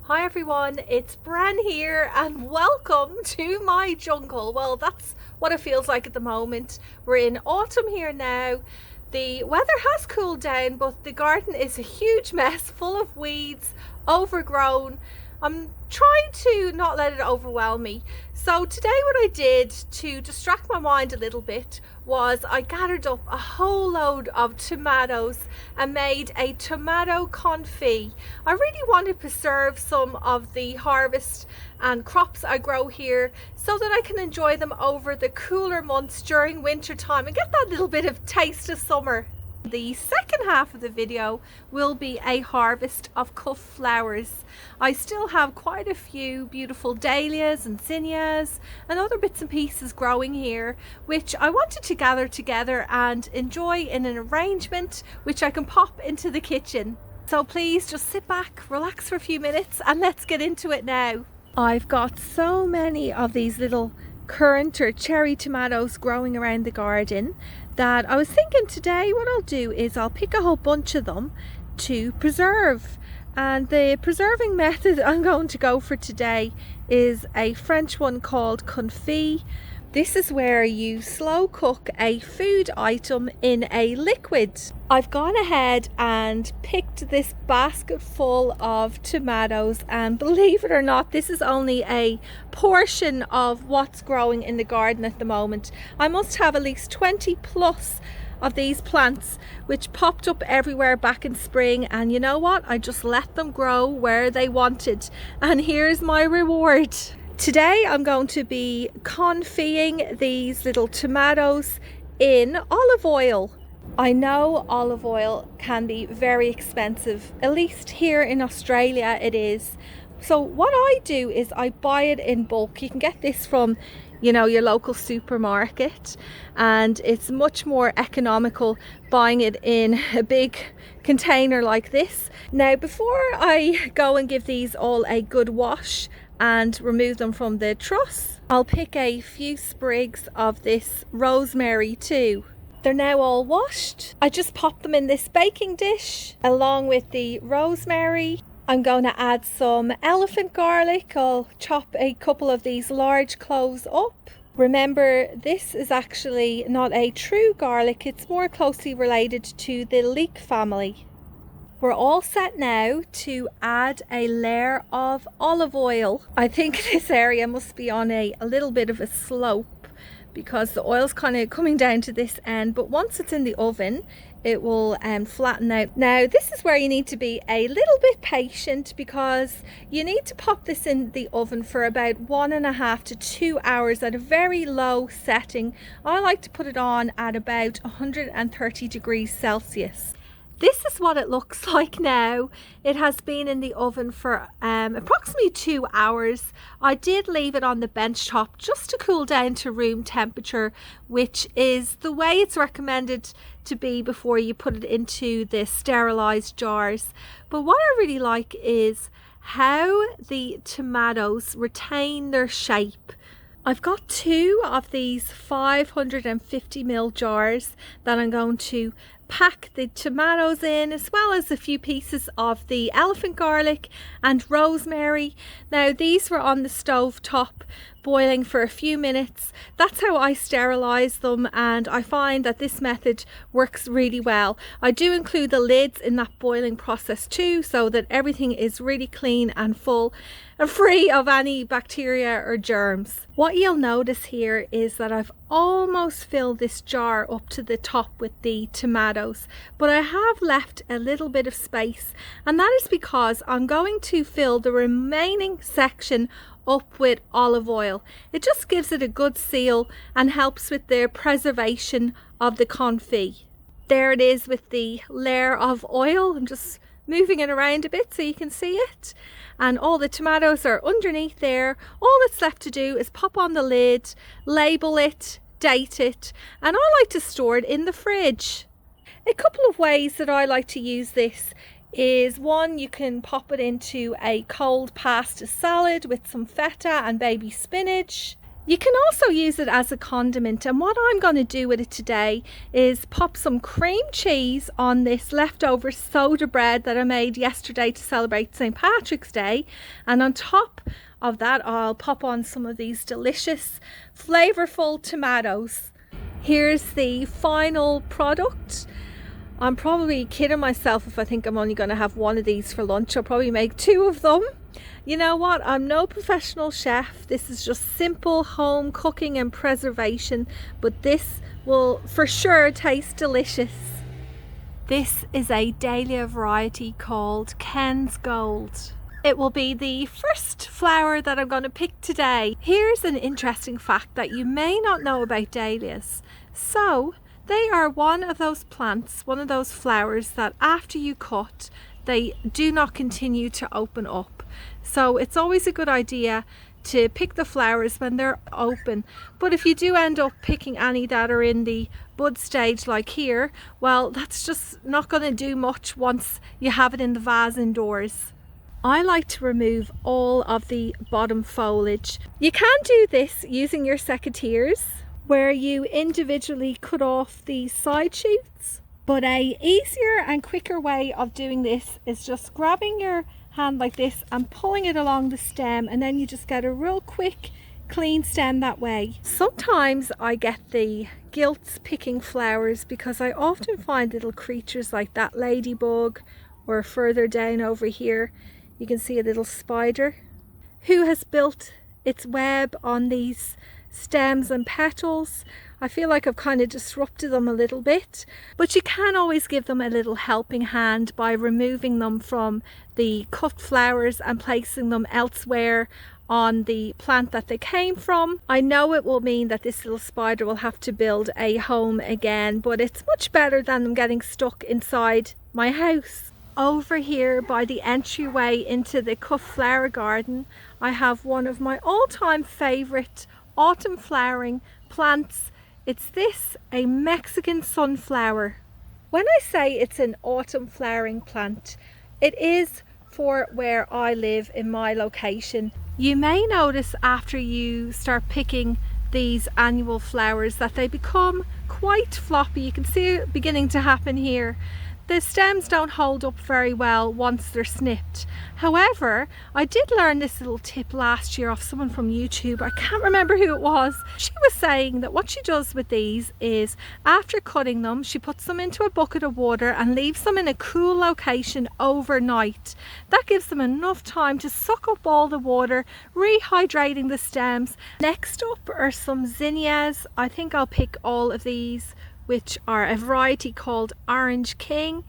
Hi everyone, it's Bren here and welcome to my jungle. Well, that's what it feels like at the moment. We're in autumn here now. The weather has cooled down, but the garden is a huge mess full of weeds, overgrown. I'm trying to not let it overwhelm me. So today what I did to distract my mind a little bit was I gathered up a whole load of tomatoes and made a tomato confit. I really want to preserve some of the harvest and crops I grow here so that I can enjoy them over the cooler months during winter time and get that little bit of taste of summer. The second half of the video will be a harvest of cuff flowers. I still have quite a few beautiful dahlias and zinnias and other bits and pieces growing here, which I wanted to gather together and enjoy in an arrangement which I can pop into the kitchen. So please just sit back, relax for a few minutes and let's get into it now. I've got so many of these little currant or cherry tomatoes growing around the garden that I was thinking today what I'll do is I'll pick a whole bunch of them to preserve, and the preserving method I'm going to go for today is a French one called confit. This is where you slow cook a food item in a liquid. I've gone ahead and picked this basket full of tomatoes, and believe it or not, this is only a portion of what's growing in the garden at the moment. I must have at least 20 plus of these plants which popped up everywhere back in spring, and you know what? I just let them grow where they wanted, and here's my reward. Today I'm going to be confiting these little tomatoes in olive oil. I know olive oil can be very expensive, at least here in Australia it is. So what I do is I buy it in bulk. You can get this from, you know, your local supermarket, and it's much more economical buying it in a big container like this. Now, before I go and give these all a good wash and remove them from the truss, I'll pick a few sprigs of this rosemary too. They're now all washed. I just pop them in this baking dish along with the rosemary. I'm going to add some elephant garlic. I'll chop a couple of these large cloves up. Remember, this is actually not a true garlic, it's more closely related to the leek family. We're all set now to add a layer of olive oil. I think this area must be on a little bit of a slope because the oil's kind of coming down to this end, but once it's in the oven it will flatten out. Now this is where you need to be a little bit patient because you need to pop this in the oven for about 1.5 to 2 hours at a very low setting. I like to put it on at about 130 degrees Celsius. This is what it looks like now. It has been in the oven for approximately 2 hours. I did leave it on the bench top just to cool down to room temperature, which is the way it's recommended to be before you put it into the sterilized jars. But what I really like is how the tomatoes retain their shape. I've got 2 of these 550ml jars that I'm going to pack the tomatoes in, as well as a few pieces of the elephant garlic and rosemary. Now these were on the stove top boiling for a few minutes. That's how I sterilize them, and I find that this method works really well. I do include the lids in that boiling process too, so that everything is really clean and full and free of any bacteria or germs. What you'll notice here is that I've almost filled this jar up to the top with the tomatoes, but I have left a little bit of space, and that is because I'm going to fill the remaining section up with olive oil. It just gives it a good seal and helps with the preservation of the confit. There it is with the layer of oil. I'm just moving it around a bit so you can see it, and all the tomatoes are underneath there. All that's left to do is pop on the lid, label it, date it, and I like to store it in the fridge. A couple of ways that I like to use this is, one, you can pop it into a cold pasta salad with some feta and baby spinach. You can also use it as a condiment, and what I'm going to do with it today is pop some cream cheese on this leftover soda bread that I made yesterday to celebrate St. Patrick's Day, and on top of that I'll pop on some of these delicious flavorful tomatoes. Here's the final product. I'm probably kidding myself if I think I'm only going to have one of these for lunch. I'll probably make 2 of them. You know what? I'm no professional chef. This is just simple home cooking and preservation, but this will for sure taste delicious. This is a dahlia variety called Ken's Gold. It will be the first flower that I'm going to pick today. Here's an interesting fact that you may not know about dahlias. So they are one of those plants, one of those flowers that after you cut, they do not continue to open up. So it's always a good idea to pick the flowers when they're open. But if you do end up picking any that are in the bud stage like here, well, that's just not going to do much once you have it in the vase indoors. I like to remove all of the bottom foliage. You can do this using your secateurs, where you individually cut off the side shoots. But a easier and quicker way of doing this is just grabbing your hand like this and pulling it along the stem, and then you just get a real quick clean stem that way. Sometimes I get the gilts picking flowers because I often find little creatures like that ladybug, or further down over here you can see a little spider who has built its web on these stems and petals. I feel like I've kind of disrupted them a little bit, but you can always give them a little helping hand by removing them from the cut flowers and placing them elsewhere on the plant that they came from. I know it will mean that this little spider will have to build a home again, but it's much better than them getting stuck inside my house. Over here by the entryway into the cut flower garden, I have one of my all-time favorite autumn flowering plants. It's this, a Mexican sunflower. When I say it's an autumn flowering plant, it is for where I live in my location. You may notice after you start picking these annual flowers that they become quite floppy. You can see it beginning to happen here. The stems don't hold up very well once they're snipped. However, I did learn this little tip last year off someone from YouTube. I can't remember who it was. She was saying that what she does with these is after cutting them, she puts them into a bucket of water and leaves them in a cool location overnight. That gives them enough time to suck up all the water, rehydrating the stems. Next up are some zinnias. I think I'll pick all of these, which are a variety called Orange King.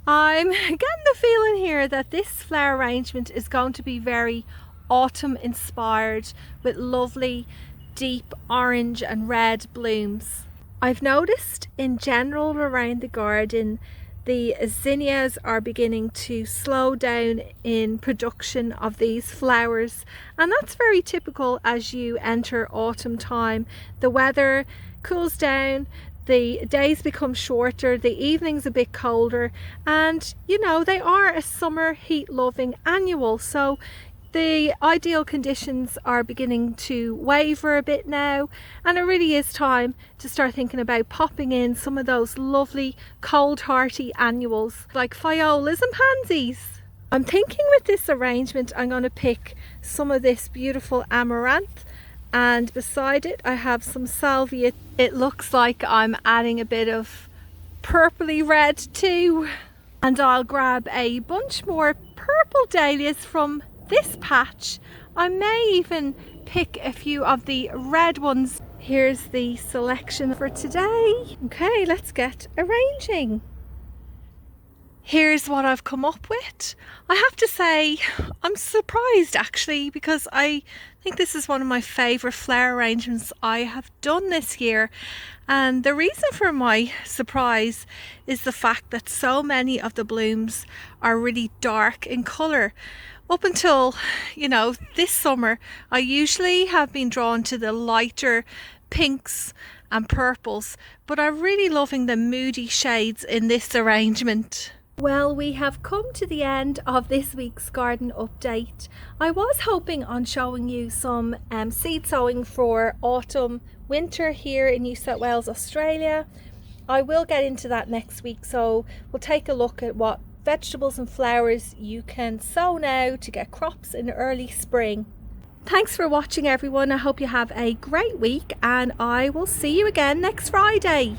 I'm getting the feeling here that this flower arrangement is going to be very autumn inspired, with lovely deep orange and red blooms. I've noticed in general around the garden the zinnias are beginning to slow down in production of these flowers, and that's very typical as you enter autumn time. The weather cools down, the days become shorter, the evenings a bit colder, and you know, they are a summer heat loving annual, so the ideal conditions are beginning to waver a bit now, and it really is time to start thinking about popping in some of those lovely cold hardy annuals like violas and pansies. I'm thinking with this arrangement I'm going to pick some of this beautiful amaranth, and beside it I have some salvia. It looks like I'm adding a bit of purpley red too, and I'll grab a bunch more purple dahlias from this patch. I may even pick a few of the red ones. Here's the selection for today. Okay, let's get arranging. Here's what I've come up with. I have to say I'm surprised actually, because I think this is one of my favourite flower arrangements I have done this year, and the reason for my surprise is the fact that so many of the blooms are really dark in colour. Up until, you know, this summer, I usually have been drawn to the lighter pinks and purples, but I'm really loving the moody shades in this arrangement. Well, we have come to the end of this week's garden update. I was hoping on showing you some seed sowing for autumn, winter here in New South Wales, Australia. I will get into that next week, so we'll take a look at what vegetables and flowers you can sow now to get crops in early spring. Thanks for watching, everyone. I hope you have a great week, and I will see you again next Friday.